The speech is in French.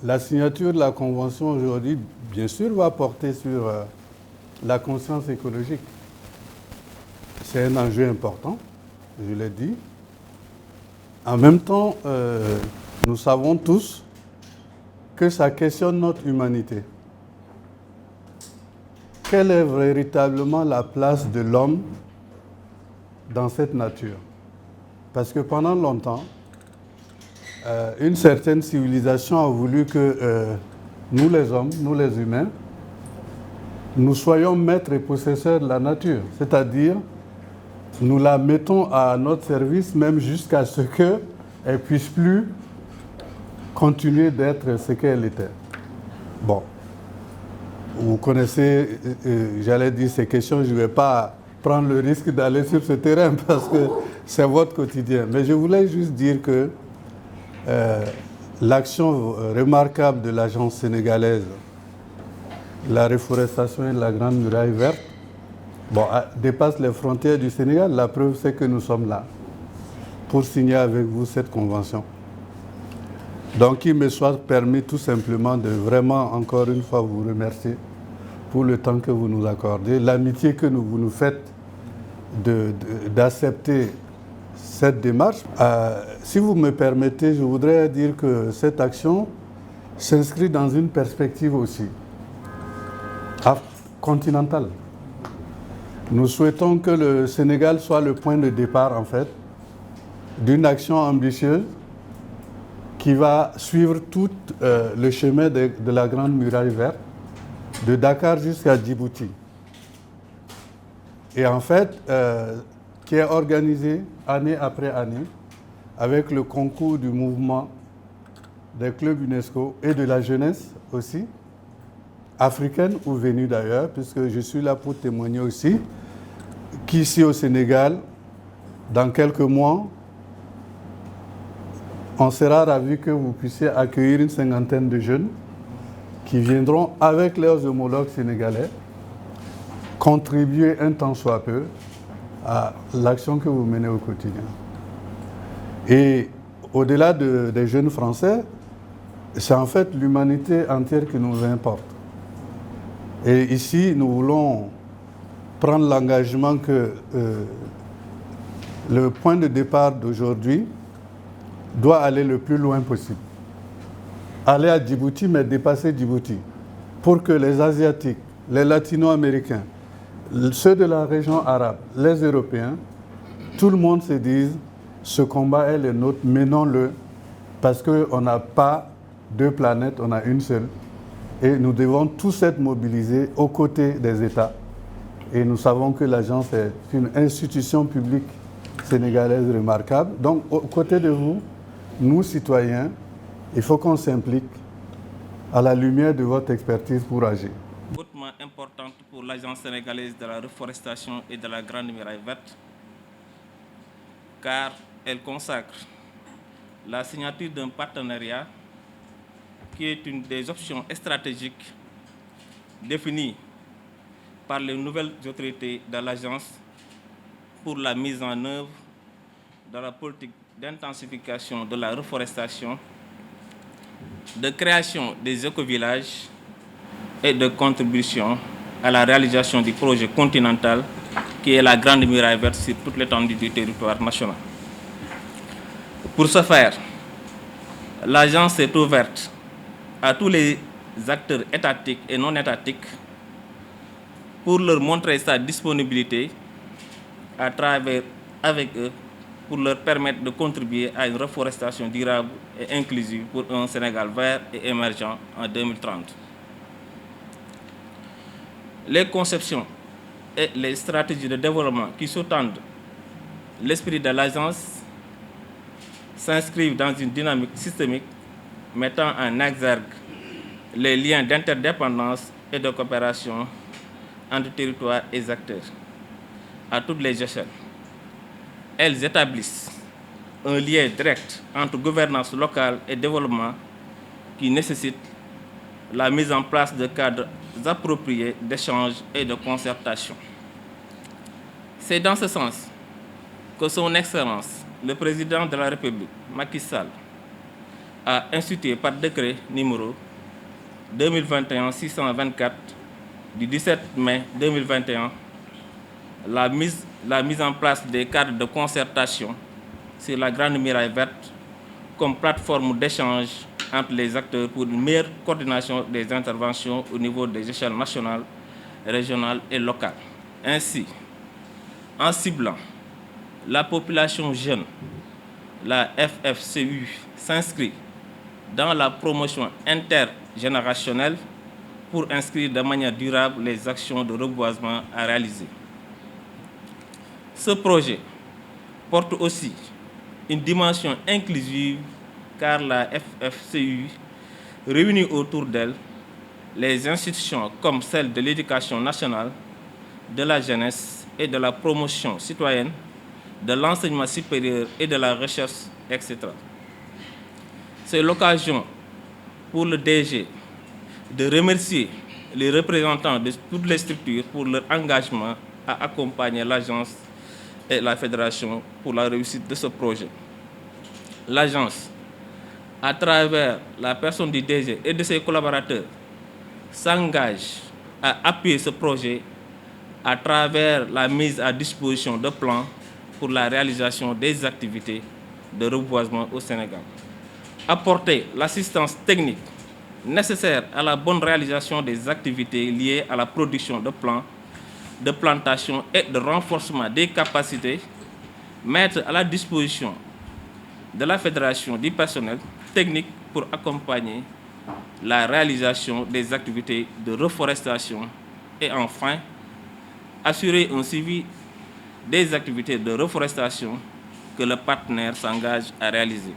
La signature de la Convention aujourd'hui, bien sûr, va porter sur la conscience écologique. C'est un enjeu important, je l'ai dit. En même temps, nous savons tous que ça questionne notre humanité. Quelle est véritablement la place de l'homme dans cette nature? Parce que pendant longtemps, une certaine civilisation a voulu que nous les hommes, nous les humains, nous soyons maîtres et possesseurs de la nature. C'est-à-dire, nous la mettons à notre service même jusqu'à ce qu'elle ne puisse plus continuer d'être ce qu'elle était. Bon, vous connaissez, j'allais dire ces questions, je ne vais pas prendre le risque d'aller sur ce terrain parce que c'est votre quotidien. Mais je voulais juste dire que l'action remarquable de l'agence sénégalaise, la reforestation et la Grande Muraille verte, dépasse les frontières du Sénégal. La preuve, c'est que nous sommes là pour signer avec vous cette convention. Donc, il me soit permis tout simplement de vraiment, encore une fois, vous remercier pour le temps que vous nous accordez, l'amitié que vous nous faites d'accepter cette démarche. Si vous me permettez, je voudrais dire que cette action s'inscrit dans une perspective aussi continentale. Nous souhaitons que le Sénégal soit le point de départ, en fait, d'une action ambitieuse qui va suivre tout le chemin de la Grande Muraille verte, de Dakar jusqu'à Djibouti. Et en fait, qui est organisé année après année avec le concours du mouvement des clubs UNESCO et de la jeunesse aussi, africaine ou venue d'ailleurs, puisque je suis là pour témoigner aussi, qu'ici au Sénégal, dans quelques mois, on sera ravis que vous puissiez accueillir une cinquantaine de jeunes qui viendront avec leurs homologues sénégalais contribuer un tant soit peu à l'action que vous menez au quotidien. Et au-delà des jeunes Français, c'est en fait l'humanité entière qui nous importe. Et ici, nous voulons prendre l'engagement que le point de départ d'aujourd'hui doit aller le plus loin possible. Aller à Djibouti, mais dépasser Djibouti, pour que les Asiatiques, les Latino-Américains, ceux de la région arabe, les Européens, tout le monde se dise, ce combat est le nôtre, menons-le, parce qu'on n'a pas deux planètes, on a une seule. Et nous devons tous être mobilisés aux côtés des États. Et nous savons que l'agence est une institution publique sénégalaise remarquable. Donc, aux côtés de vous, nous, citoyens, il faut qu'on s'implique à la lumière de votre expertise pour agir. Hautement importante pour l'Agence sénégalaise de la reforestation et de la Grande Muraille verte, car elle consacre la signature d'un partenariat qui est une des options stratégiques définies par les nouvelles autorités de l'Agence pour la mise en œuvre de la politique d'intensification de la reforestation, de création des écovillages et de contribution à la réalisation du projet continental qui est la Grande Muraille verte sur toute l'étendue du territoire national. Pour ce faire, l'agence est ouverte à tous les acteurs étatiques et non étatiques pour leur montrer sa disponibilité à travers avec eux pour leur permettre de contribuer à une reforestation durable et inclusive pour un Sénégal vert et émergent en 2030. Les conceptions et les stratégies de développement qui sous-tendent l'esprit de l'agence s'inscrivent dans une dynamique systémique mettant en exergue les liens d'interdépendance et de coopération entre territoires et acteurs à toutes les échelles. Elles établissent un lien direct entre gouvernance locale et développement qui nécessite la mise en place de cadres appropriés d'échange et de concertation. C'est dans ce sens que Son Excellence, le Président de la République, Macky Sall, a institué par décret numéro 2021-624 du 17 mai 2021 la mise en place des cadres de concertation sur la Grande Muraille Verte comme plateforme d'échange entre les acteurs pour une meilleure coordination des interventions au niveau des échelles nationales, régionales et locales. Ainsi, en ciblant la population jeune, la FFCU s'inscrit dans la promotion intergénérationnelle pour inscrire de manière durable les actions de reboisement à réaliser. Ce projet porte aussi une dimension inclusive car la FFCU réunit autour d'elle les institutions comme celle de l'éducation nationale, de la jeunesse et de la promotion citoyenne, de l'enseignement supérieur et de la recherche, etc. C'est l'occasion pour le DG de remercier les représentants de toutes les structures pour leur engagement à accompagner l'agence et la fédération pour la réussite de ce projet. L'agence, à travers la personne du DG et de ses collaborateurs, s'engage à appuyer ce projet à travers la mise à disposition de plans pour la réalisation des activités de reboisement au Sénégal. Apporter l'assistance technique nécessaire à la bonne réalisation des activités liées à la production de plans de plantation et de renforcement des capacités, mettre à la disposition de la fédération du personnel technique pour accompagner la réalisation des activités de reforestation et enfin, assurer un suivi des activités de reforestation que le partenaire s'engage à réaliser.